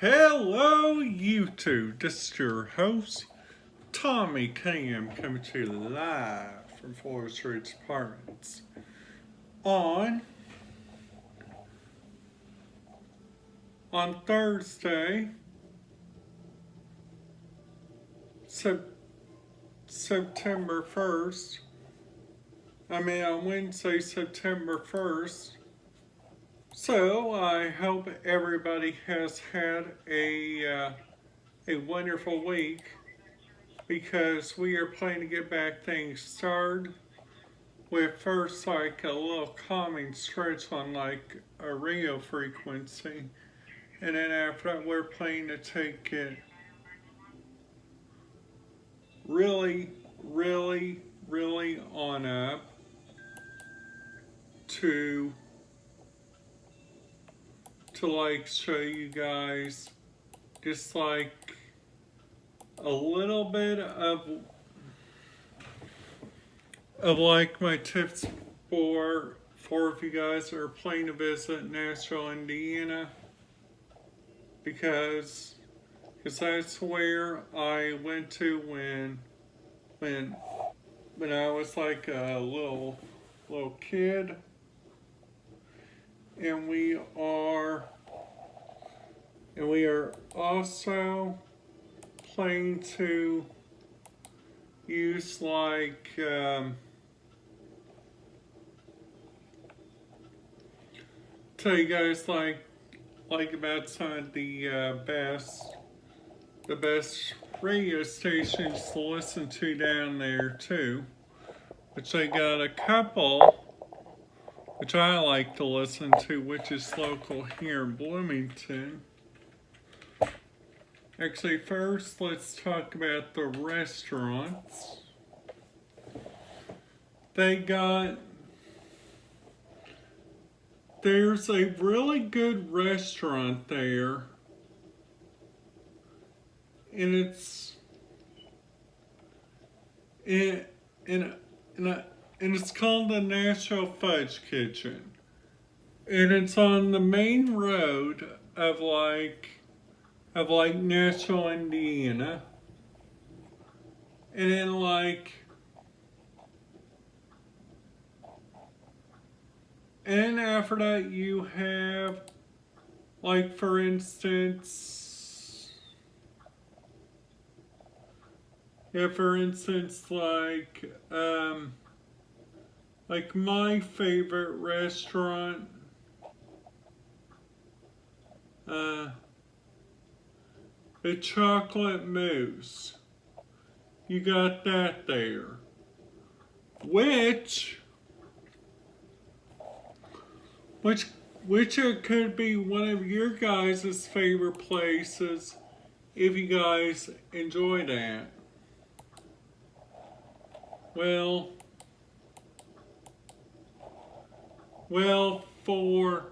Hello, YouTube. This is your host, Tommy Cam, coming to you live from Forest Ridge Apartments on Thursday, September 1st. On Wednesday, September 1st. So I hope everybody has had a wonderful week, because we are planning to get back things started with first like a little calming stretch on like a radio frequency, and then after that we're planning to take it really on up to like show you guys just like a little bit of like my tips for if you guys are planning to visit Nashville, Indiana, because that's where I went to when I was like a little kid, and we are also planning to use like tell you guys like about some of the best radio stations to listen to down there too, which I got a couple which I like to listen to, which is local here in Bloomington. Actually, first let's talk about the restaurants. There's a really good restaurant there, and it's called the Nashville Fudge Kitchen, and it's on the main road of Nashville, Indiana, and then and after that you have for instance my favorite restaurant, the Chocolate Mousse. You got that there, which it could be one of your guys' favorite places if you guys enjoy that. Well, for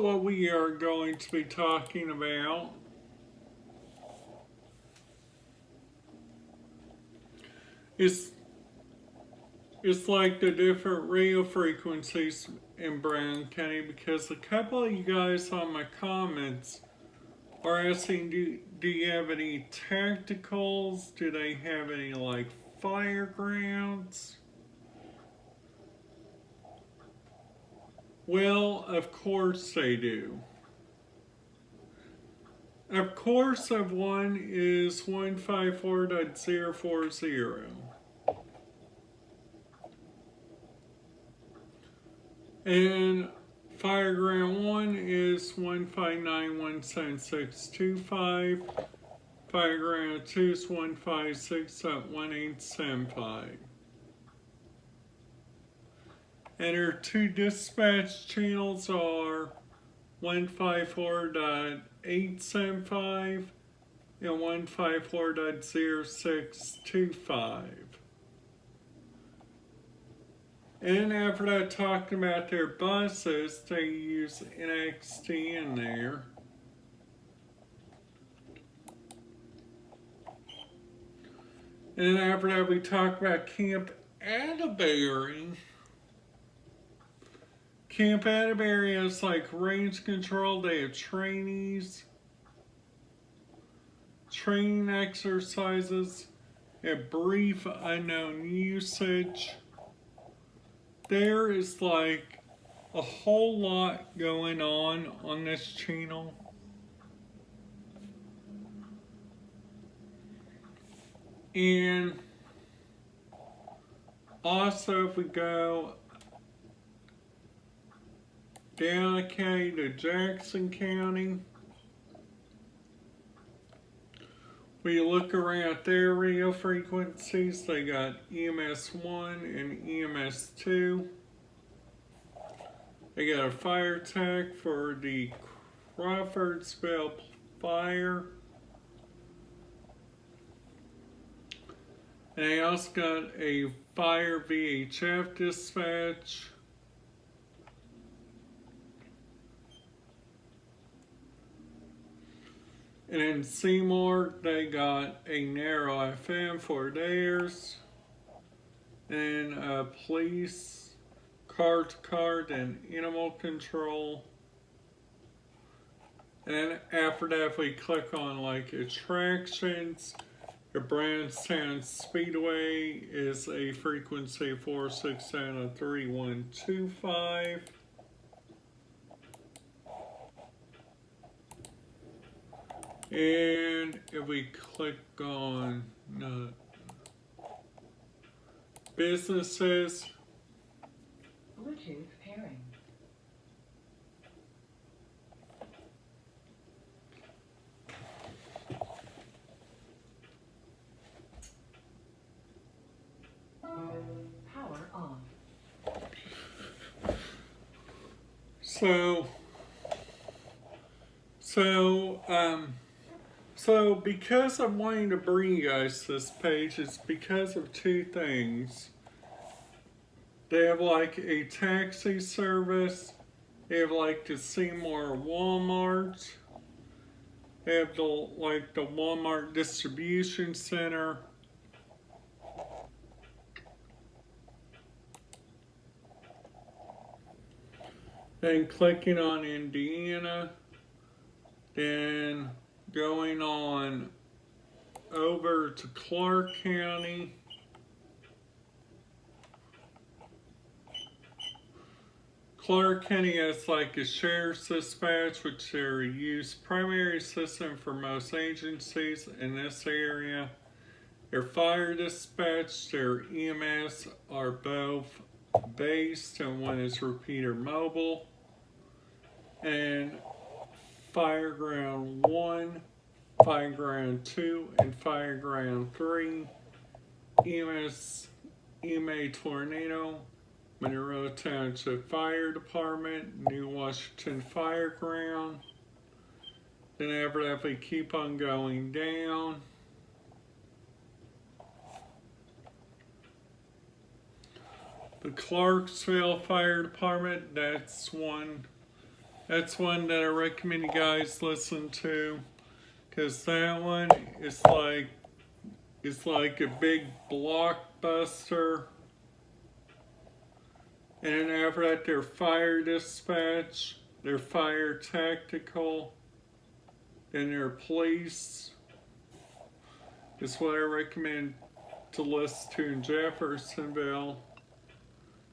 what we are going to be talking about is like the different radio frequencies in Brown County, because a couple of you guys on my comments are asking, do you have any tacticals? Do they have any like firegrounds? Well, of course they do. Of course, one is 154.040. And Fireground 1 is 159.17625. Fireground 2 is 156.1875. And our two dispatch channels are 154.875 and 154.0625. And after that, talking about their buses, they use NXT in there. And then after that, we talk about Camp Atterbury. camp out of areas like range control. They have training exercises, and brief unknown usage. There is like a whole lot going on this channel. And also, if we go down the county to Jackson County, we look around their radio frequencies. They got EMS 1 and EMS 2. They got a fire tech for the Crawfordsville fire. And they also got a fire VHF dispatch. And in Seymour, they got a narrow FM for theirs. And police, card-to-card, and animal control. And then after that, if we click on like attractions, the Brownstown Speedway is a frequency 467 3125. And if we click on businesses, Bluetooth pairing. Power on. So because I'm wanting to bring you guys this page, it's because of two things. They have like a taxi service. They have like the Seymour Walmart. They have the Walmart distribution center. Then clicking on Indiana, then going on over to Clark County. Clark County has like a sheriff's dispatch, which they're used primary system for most agencies in this area. Their fire dispatch, their EMS are both based, and one is repeater mobile. And Fireground 1, Fireground 2, and Fireground 3, EMA Tornado, Monroe Township Fire Department, New Washington Fireground. Then after that, we keep on going down. The Clarksville Fire Department, that's one that I recommend you guys listen to, because that one is like a big blockbuster. And then after that, their fire dispatch, their fire tactical, and their police is what I recommend to listen to in Jeffersonville.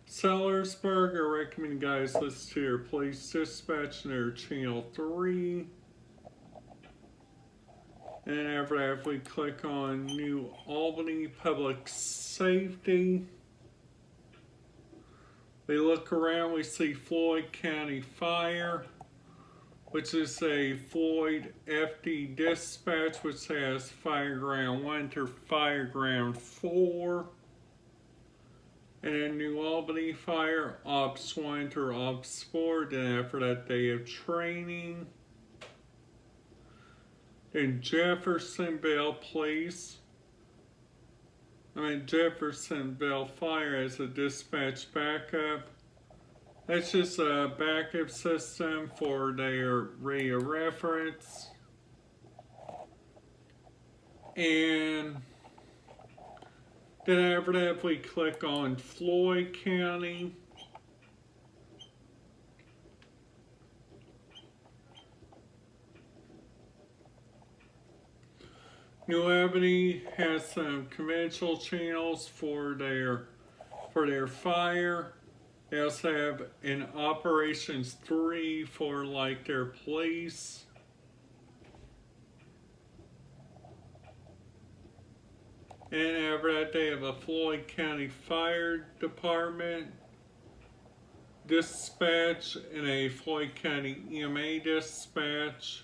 Sellersburg, I recommend you guys listen to their police dispatch and their channel 3. And after that, if we click on New Albany Public Safety, we look around, we see Floyd County Fire, which is a Floyd FD dispatch, which has Fireground 1 to Fireground 4. And then New Albany Fire, Ops 1 to Ops 4. Then after that, they have training. Then Jeffersonville Fire as a dispatch backup. That's just a backup system for their radio reference. And then after that, if we click on Floyd County, New Albany has some conventional channels for their fire. They also have an Operations 3 for like their police. And after that, they have a Floyd County Fire Department dispatch and a Floyd County EMA dispatch.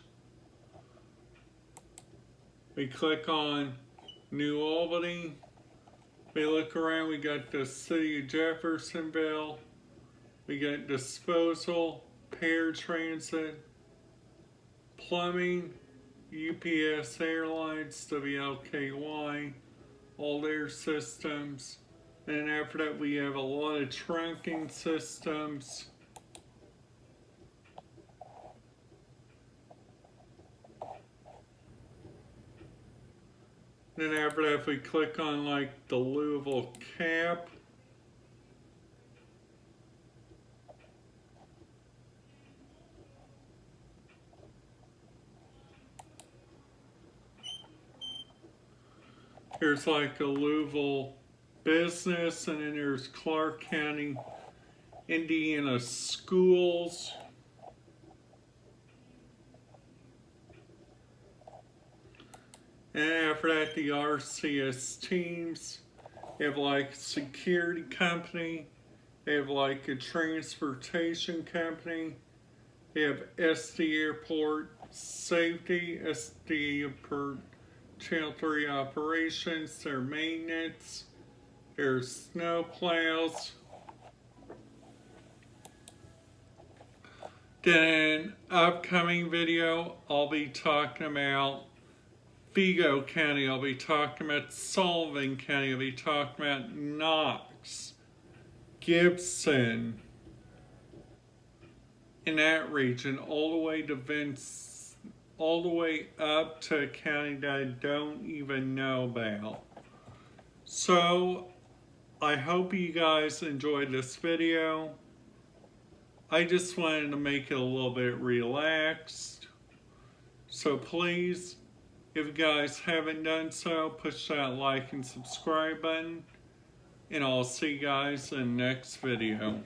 We click on New Albany. We look around, we got the city of Jeffersonville. We got disposal, paratransit, plumbing, UPS Airlines, WLKY, all their systems. And after that, we have a lot of trunking systems. Then after that, if we click on like the Louisville cap, here's like a Louisville business, and then there's Clark County, Indiana schools. And after that, the RCS teams. They have like security company. They have like a transportation company. They have SD Airport Safety, SD Airport Channel 3 Operations, their maintenance. There's snow plows. Then upcoming video, I'll be talking about Vigo County, I'll be talking about Sullivan County, I'll be talking about Knox, Gibson, in that region, all the way to all the way up to a county that I don't even know about. So, I hope you guys enjoyed this video. I just wanted to make it a little bit relaxed. So please, if you guys haven't done so, push that like and subscribe button. And I'll see you guys in the next video.